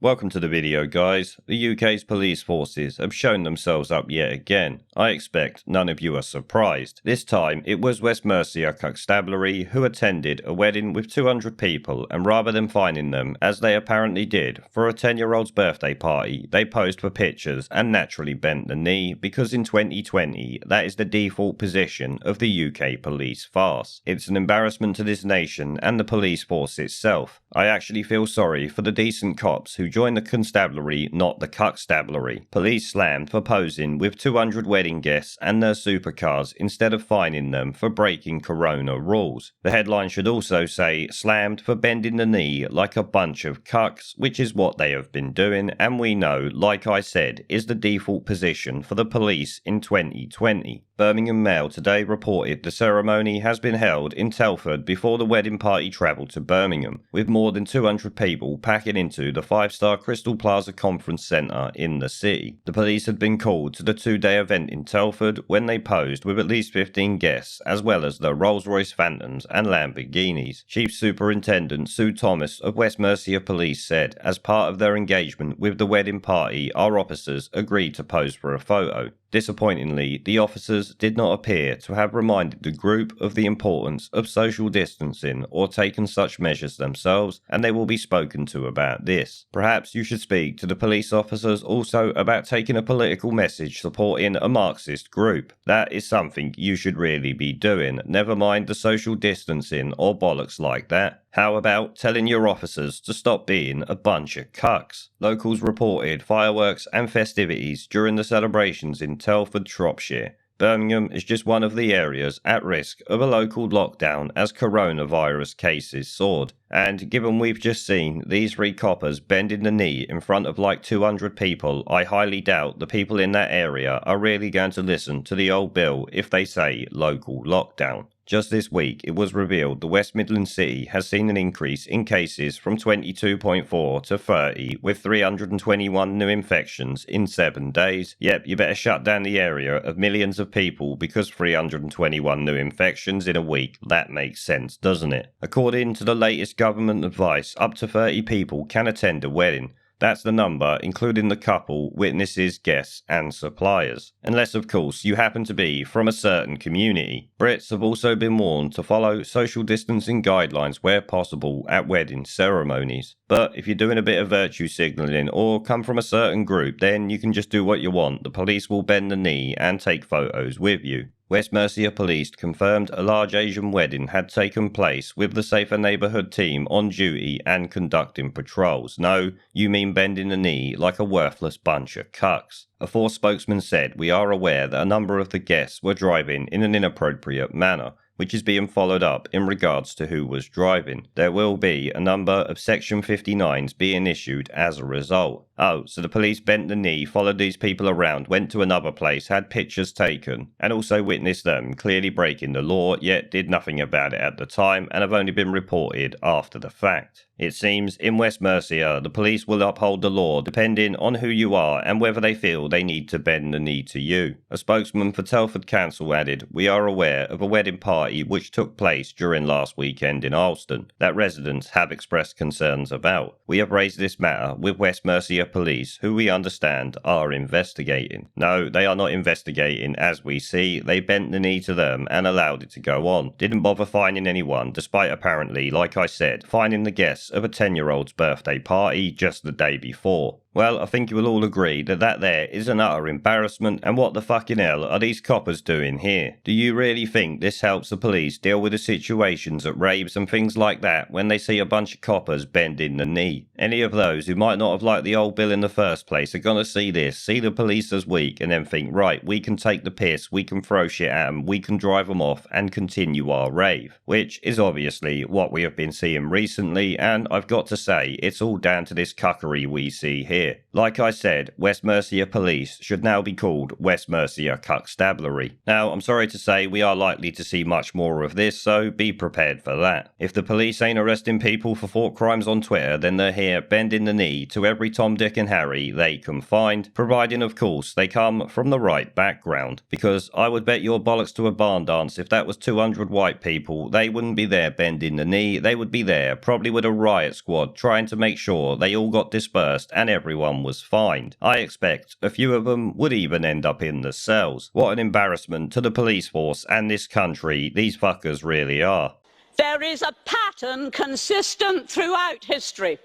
Welcome to the video, guys. The UK's police forces have shown themselves up yet again. I expect none of you are surprised. This time it was West Mercia Cuckstabulary who attended a wedding with 200 people, and rather than fining them, as they apparently did, for a 10-year-old's birthday party, they posed for pictures and naturally bent the knee, because in 2020 that is the default position of the UK police farce. It's an embarrassment to this nation and the police force itself. I actually feel sorry for the decent cops who joined the constabulary, not the cuckstabulary. Police slammed for posing with 200 wedding guests and their supercars instead of fining them for breaking corona rules. The headline should also say, slammed for bending the knee like a bunch of cucks, which is what they have been doing, and we know, like I said, is the default position for the police in 2020. Birmingham Mail today reported the ceremony has been held in Telford before the wedding party travelled to Birmingham, with more than 200 people packing into the 5-star Crystal Plaza Conference Centre in the city. The police had been called to the 2-day event in Telford when they posed with at least 15 guests, as well as the Rolls-Royce Phantoms and Lamborghinis. Chief Superintendent Sue Thomas of West Mercia Police said, as part of their engagement with the wedding party, our officers agreed to pose for a photo. Disappointingly, the officers did not appear to have reminded the group of the importance of social distancing or taken such measures themselves, and they will be spoken to about this. Perhaps you should speak to the police officers also about taking a political message supporting a Marxist group. That is something you should really be doing, never mind the social distancing or bollocks like that. How about telling your officers to stop being a bunch of cucks? Locals reported fireworks and festivities during the celebrations in Telford, Shropshire. Birmingham is just one of the areas at risk of a local lockdown as coronavirus cases soared. And given we've just seen these 3 coppers bending the knee in front of like 200 people, I highly doubt the people in that area are really going to listen to the old bill if they say local lockdown. Just this week, it was revealed the West Midlands city has seen an increase in cases from 22.4 to 30, with 321 new infections in 7 days. Yep, you better shut down the area of millions of people because 321 new infections in a week. That makes sense, doesn't it? According to the latest government advice, up to 30 people can attend a wedding. That's the number, including the couple, witnesses, guests, and suppliers. Unless, of course, you happen to be from a certain community. Brits have also been warned to follow social distancing guidelines where possible at wedding ceremonies. But if you're doing a bit of virtue signalling or come from a certain group, then you can just do what you want. The police will bend the knee and take photos with you. West Mercia Police confirmed a large Asian wedding had taken place with the Safer Neighbourhood team on duty and conducting patrols. No, you mean bending the knee like a worthless bunch of cucks. A Force spokesman said, "We are aware that a number of the guests were driving in an inappropriate manner, which is being followed up in regards to who was driving. There will be a number of Section 59s being issued as a result." Oh, so the police bent the knee, followed these people around, went to another place, had pictures taken, and also witnessed them clearly breaking the law, yet did nothing about it at the time and have only been reported after the fact. It seems in West Mercia, the police will uphold the law depending on who you are and whether they feel they need to bend the knee to you. A spokesman for Telford Council added, "We are aware of a wedding party which took place during last weekend in Alston that residents have expressed concerns about. We have raised this matter with West Mercia Police, who we understand are investigating." No, they are not investigating as we see. They bent the knee to them and allowed it to go on. Didn't bother fining anyone, despite apparently, like I said, fining the guests of a 10-year-old's birthday party just the day before. Well, I think you will all agree that there is an utter embarrassment, and what the fucking hell are these coppers doing here? Do you really think this helps the police deal with the situations at raves and things like that when they see a bunch of coppers bending the knee? Any of those who might not have liked the old bill in the first place are gonna see this, see the police as weak, and then think, right, we can take the piss, we can throw shit at them, we can drive them off and continue our rave. Which is obviously what we have been seeing recently, and I've got to say, it's all down to this cuckery we see here. Like I said, West Mercia Police should now be called West Mercia Cuckstabulary. Now, I'm sorry to say we are likely to see much more of this, so be prepared for that. If the police ain't arresting people for thought crimes on Twitter, then they're here bending the knee to every Tom, Dick and Harry they can find, providing of course they come from the right background. Because I would bet your bollocks to a barn dance if that was 200 white people, they wouldn't be there bending the knee, they would be there, probably with a riot squad, trying to make sure they all got dispersed and everyone was fined. I expect a few of them would even end up in the cells. What an embarrassment to the police force and this country these fuckers really are. There is a pattern consistent throughout history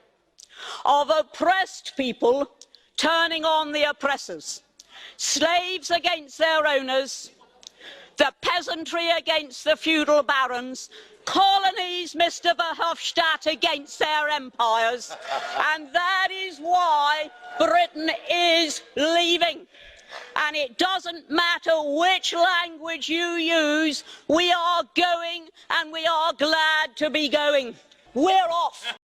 of oppressed people turning on the oppressors. Slaves against their owners, the peasantry against the feudal barons, colonies, Mr. Verhofstadt, against their empires. And that is why Britain is leaving. And it doesn't matter which language you use, we are going and we are glad to be going. We're off.